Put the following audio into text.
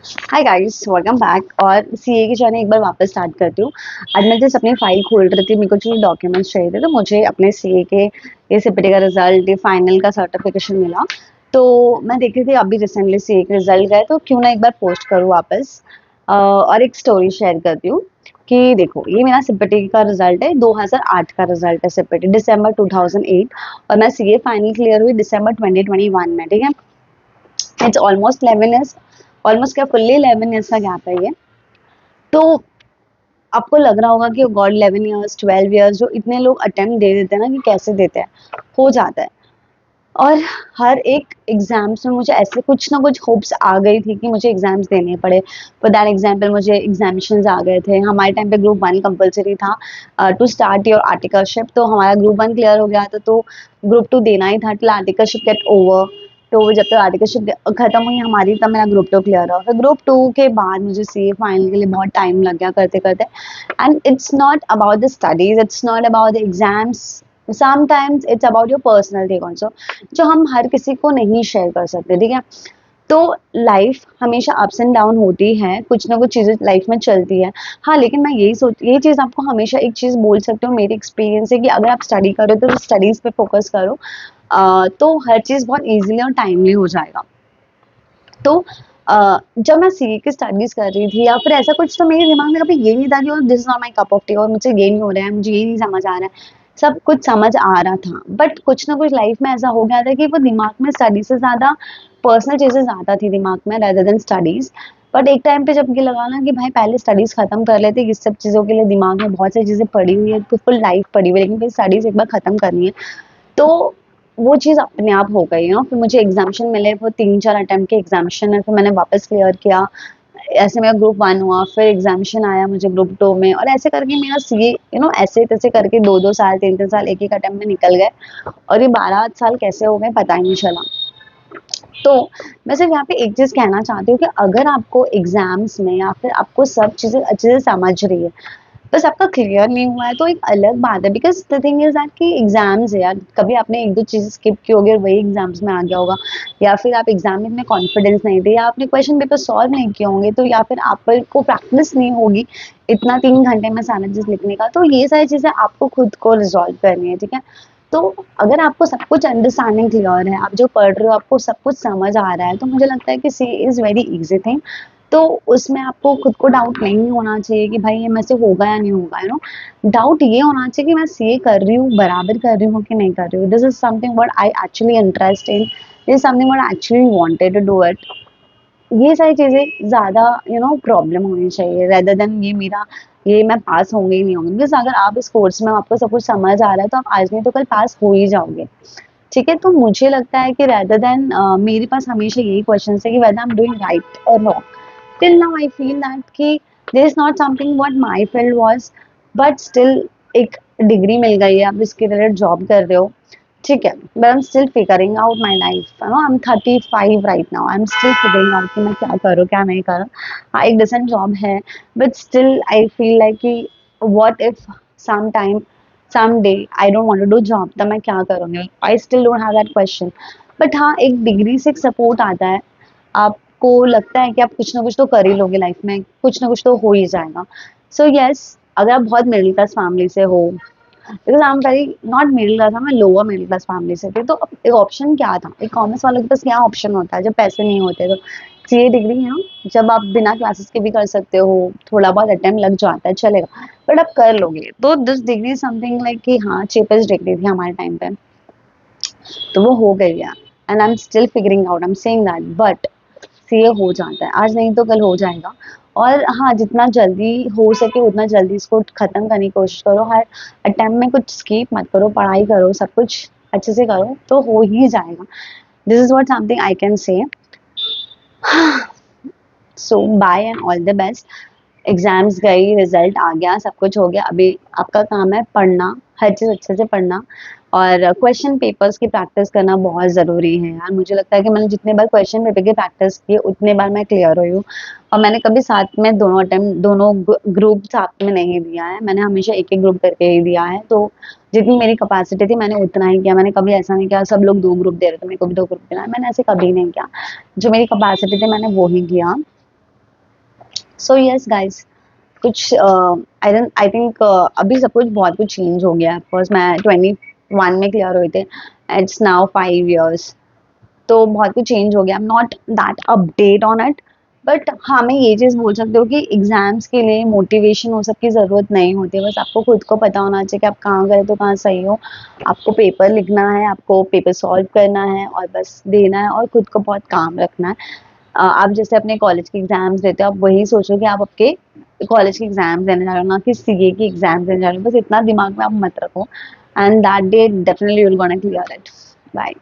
Hi guys, welcome back. और CA की journey एक बार वापस स्टार्ट करती हूँ। आज मैं जस्ट अपनी फाइल खोल रही थी, मेरे को जो डॉक्यूमेंट्स चाहिए थे, तो मुझे अपने सीए के ये सीपीटी का रिजल्ट, ये फाइनल का सर्टिफिकेशन मिला। तो मैं देख रही थी अभी रिसेंटली सीए के रिजल्ट गए, तो क्यों ना एक बार पोस्ट करूँ वापस। और एक स्टोरी शेयर करती हूँ कि देखो, ये मेरा सीपीटी का रिजल्ट है, 2008 का रिजल्ट है, सीपीटी दिसंबर 2008। और मैं सीए फाइनल क्लियर हुई दिसंबर 2021 में, ठीक है। इट्स ऑलमोस्ट 11 ईयर्स, ऑलमोस्ट क्या फुल्ली 11 ईयर्स का गैप है ये। तो आपको लग रहा होगा कि गॉड 11 ईयर्स 12 ईयर्स जो इतने लोग अटेम्प्ट दे देते हैं ना, कि कैसे देते हैं, हो जाता है। और हर एक एग्जाम्स में मुझे ऐसे कुछ ना कुछ होप्स आ गई थी कि मुझे एग्जाम्स देने पड़े। फॉर दैट एग्जाम्पल मुझे एग्जामिशंस आ गए थे। हमारे टाइम पे ग्रुप 1 कंपलसरी था टू स्टार्ट योर आर्टिकलशिप। तो हमारा ग्रुप 1 क्लियर हो गया था, तो ग्रुप 2 देना ही था टिल आर्टिकलशिप गेट ओवर। तो जब तक आर्टिकलशिप खत्म हुई हमारी, तब मेरा ग्रुप 2 क्लियर हुआ। फिर ग्रुप 2 के बाद मुझे सीए फाइनल के लिए बहुत टाइम लग गया करते करते। And it's not about the studies, it's not about the exams, sometimes it's about your personal thing also, जो हम हर किसी को नहीं शेयर कर सकते, ठीक है। तो लाइफ हमेशा अप्स एंड डाउन होती है, कुछ ना कुछ चीज़ें लाइफ में चलती है। हाँ, लेकिन मैं यही चीज़ आपको हमेशा एक चीज़ बोल सकती हूँ, मेरी एक्सपीरियंस है कि अगर आप स्टडी करो तो स्टडीज़ पे फोकस करो। तो हर चीज़ बहुत ईज़िली और टाइमली हो जाएगा। तो जब मैं सीए की स्टडीज़ कर रही थी या फिर ऐसा कुछ, तो मेरे दिमाग में कभी ये नहीं था कि this is not my cup of T और मुझसे ये नहीं हो रहा है, मुझे ये नहीं समझ आ रहा है। सब कुछ समझ आ रहा था, बट कुछ ना कुछ लाइफ में ऐसा हो गया था कि वो दिमाग में स्टडी से ज़्यादा पर्सनल चीज़ें ज़्यादा थी दिमाग में रेदर देन स्टडीज़। बट एक टाइम पे जब ये लगा ना कि भाई पहले स्टडीज़ खत्म कर लेते, इस सब चीज़ों के लिए दिमाग में बहुत सारी चीज़ें पड़ी हुई है, तो फुल लाइफ पड़ी हुई है, लेकिन फिर स्टडीज़ एक बार खत्म करनी है। तो वो चीज़ अपने आप हो गई ना। फिर मुझे एग्जामिशन मिले, वो 3-4 अटेम्प्ट के एग्जामिशन है, फिर मैंने वापस क्लियर किया। ऐसे मेरा ग्रुप 1 हुआ, फिर एग्जामिशन आया मुझे ग्रुप 2 में, और ऐसे करके मेरा सीए ऐसे तैसे करके 2-2 साल 3-3 साल एक एक अटेम्प्ट में निकल गए। और ये 12 साल कैसे हो गए पता ही नहीं चला। तो मैं सिर्फ यहाँ पे एक चीज़ कहना चाहती हूँ कि अगर आपको एग्जाम्स में या फिर आपको सब चीज़ें अच्छे से समझ रही है, बस आपका क्लियर नहीं हुआ है, तो एक अलग बात है। Because the thing is that कि एग्ज़ाम्स है यार, कभी आपने 1-2 चीज़ें स्किप की होगी और वही एग्ज़ाम्स में आ गया होगा, या फिर आप एग्ज़ाम में इतने कॉन्फिडेंस नहीं थे, या आपने क्वेश्चन पेपर सॉल्व नहीं किए होंगे, तो या फिर आपको प्रैक्टिस नहीं होगी इतना 3 घंटे में सारा चीज़ लिखने का। तो ये सारी चीज़ें आपको खुद को रिज़ॉल्व करनी है, ठीक है? तो अगर आपको सब कुछ अंडरस्टैंडिंग क्लियर है, आप जो पढ़ रहे हो आपको सब कुछ समझ आ रहा है, तो मुझे लगता है कि सी इज़ वेरी ईज़ी थिंग। तो उसमें आपको खुद को डाउट नहीं होना चाहिए कि भाई ये मेरे से होगा या नहीं होगा, डाउट ये होना चाहिए कि मैं सीए कर रही हूँ, बराबर कर रही हूँ कि नहीं कर रही हूँ। This is something what I actually interest in, this is something what I actually wanted to do it. ये सारी चीज़ें ज़्यादा प्रॉब्लम होनी चाहिए रेदर देन ये मैं पास होंगी ही नहीं होंगी। बिकॉज़ अगर आप इस कोर्स में आपको सब कुछ समझ आ रहा है, तो आप आज नहीं तो कल पास हो ही जाओगे। ठीक है? तो मुझे लगता है कि रेदर देन मेरे पास हमेशा यही क्वेश्चन्स है कि whether I am doing right और wrong. Till now I feel that कि there is not something what my field was, but still एक डिग्री मिल गई है, आप इसके रिलेटेड जॉब कर रहे हो, ठीक है। But I am still figuring out my life, I am 35 right now, I am still figuring out कि मैं क्या करूँ, क्या नहीं करूँ। हाँ, एक डिसेंट जॉब है, but still I feel like कि what if some time someday I don't want to do job, तब मैं क्या करूँगी? I still don't have that question. But हाँ, एक डिग्री से एक सपोर्ट आता है। आपको लगता है कि आप कुछ ना कुछ तो कर ही लोगे लाइफ में, कुछ ना कुछ तो हो ही जाएगा। सो येस, अगर आप बहुत मिडिल क्लास फैमिली से हो, because I am very not middle class, मैं लोअर मिडिल क्लास फैमिली से थी, तो अब एक ऑप्शन क्या था? एक कॉमर्स वालों के पास क्या ऑप्शन होता है जब पैसे नहीं होते तो? सीए डिग्री है ना, जब आप बिना क्लासेस के भी कर सकते हो, थोड़ा बहुत अटेम्प्ट लग जाता है, चलेगा, बट आप कर लोगे। तो this degree is something like कि हाँ, चीपेस्ट डिग्री थी हमारे टाइम पे, तो वो हो गई है। And I am still figuring out, I am saying that, but CA हो जाता है, आज नहीं तो कल हो जाएगा। और हाँ, जितना जल्दी हो सके उतना जल्दी इसको खत्म करने की कोशिश करो। हर अटेम्प्ट में कुछ स्किप मत करो, पढ़ाई करो, सब कुछ अच्छे से करो, तो हो ही जाएगा। This is what something I can say. So bye and all the best. Exams गई, रिजल्ट आ गया, सब कुछ हो गया, अभी आपका काम है पढ़ना, हर चीज़ अच्छे से पढ़ना, और क्वेश्चन पेपर्स की प्रैक्टिस करना बहुत ज़रूरी है यार। मुझे लगता है कि मैंने जितने बार क्वेश्चन पेपर की प्रैक्टिस की उतने बार मैं क्लियर हुई हूँ। और मैंने कभी साथ में दोनों ग्रुप साथ में नहीं दिया है, मैंने हमेशा एक एक ग्रुप करके ही दिया है। तो जितनी मेरी कैपेसिटी थी मैंने उतना ही किया, मैंने कभी ऐसा नहीं किया सब लोग 2 ग्रुप दे रहे थे मेरे को भी 2 ग्रुप देना है, मैंने ऐसे कभी नहीं किया। जो मेरी कैपेसिटी थी मैंने वो ही किया। सो यस गाइस, कुछ आई थिंक अभी सब कुछ बहुत कुछ चेंज हो गया है। फर्स्ट मैं 21 में क्लियर हुए थे, इट्स नाउ 5 years। तो बहुत कुछ चेंज हो गया। I am not that update on it, but हाँ मैं ये चीज़ बोल सकती हूँ कि एग्जाम्स के लिए मोटिवेशन वो सब की ज़रूरत नहीं होती है। बस आपको खुद को पता होना चाहिए कि आप कहाँ गए तो कहाँ सही हो। आपको पेपर लिखना है, आपको पेपर सॉल्व करना है और बस देना है और खुद को बहुत काम रखना है। आप जैसे अपने कॉलेज के एग्जाम्स देते हो, आप वही सोचो कि आप आपके कॉलेज के एग्जाम्स देने जा रहे हो, ना कि सीए की एग्जाम्स देने जा रहे हो। बस इतना दिमाग में आप मत रखो, and that day definitely you will gonna clear it. Bye.